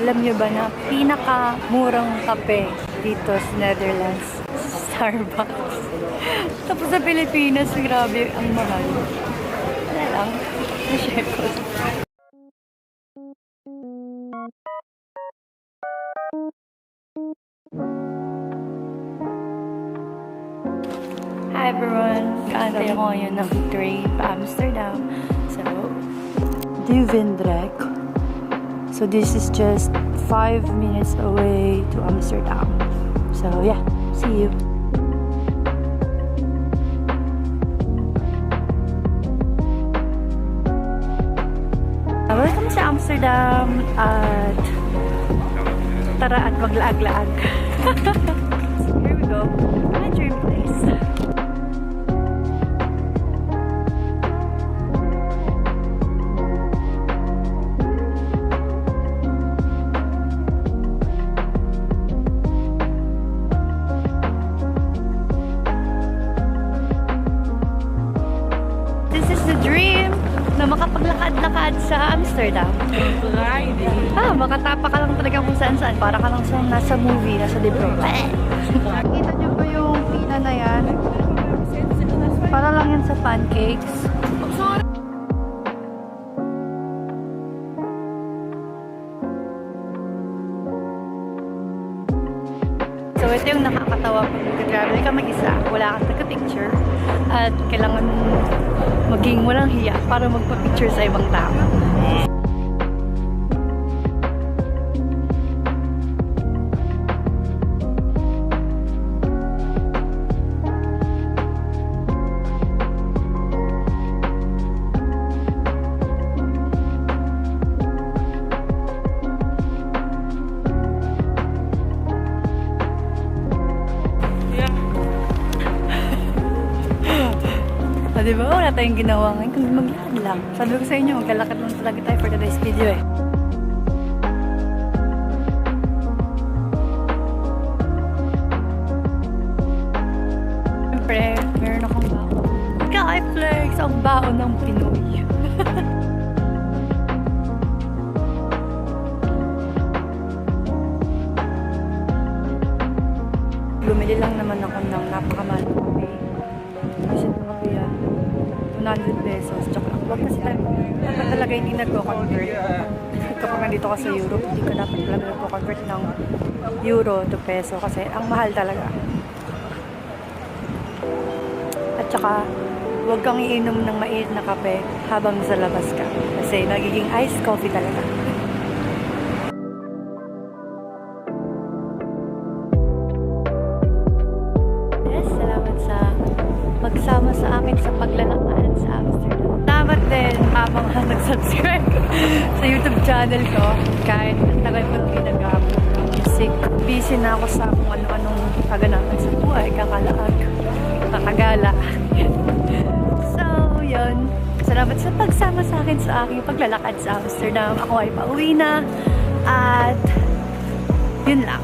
Alam nyo ba na pinakamurang kape dito sa Netherlands? Starbucks. Tapos sa Pilipinas, grabe, ang mahal. Wala lang. Na-share ko. Hi everyone! Kaantay ako ngayon ng train pa Amsterdam. So, Duvendrek. So this is just 5 minutes away to Amsterdam. So yeah, see you. Welcome sa Amsterdam at tara at maglaag-laag. Here we go. My dream place. This is the dream na makapaglakad-lakad sa Amsterdam. Makatapak ka lang talaga kung saan-saan. Para ka lang nasa movie, nasa libro. Nakita niyo ba yung pila na yan? Para lang yan sa pancakes. So ito yung nakakatawa pag mag-travel ka mag-isa. Wala kang taga-picture. At kailangan maging walang hiya para magpa-picture sa ibang tao. Diba? Wala tayong ginawa ngayon kung maglakad lang. Sabi ko sa inyo, maglalakad lang talaga tayo for today's video eh. Siyempre, meron akong baon. Ka-flex! Ang baon ng Pinoy. Bumili lang naman ako ng napakamahal na kape. Kasi mga kuya, 100 pesos. Tsaka lang. Huwag kasi dapat talaga hindi nagko-convert. Kapag nandito ka sa Europe, hindi ka dapat talaga nagko-convert ng euro to peso kasi ang mahal talaga. At saka, huwag kang iinom ng mainit na kape habang sa labas ka. Kasi nagiging iced coffee talaga. Magsama sa akin sa paglalakad sa Amsterdam. Dapat din habang nag-subscribe sa YouTube channel ko. Kahit tagal ko nang ginagawa ng music. Busy na ako sa kung ano-anong kaganapan sa buhay. Kakalaag, kakagala. So, yun. Salamat sa pagsama sa akin sa aking paglalakad sa Amsterdam. Ako ay pauwi na. At, yun lang.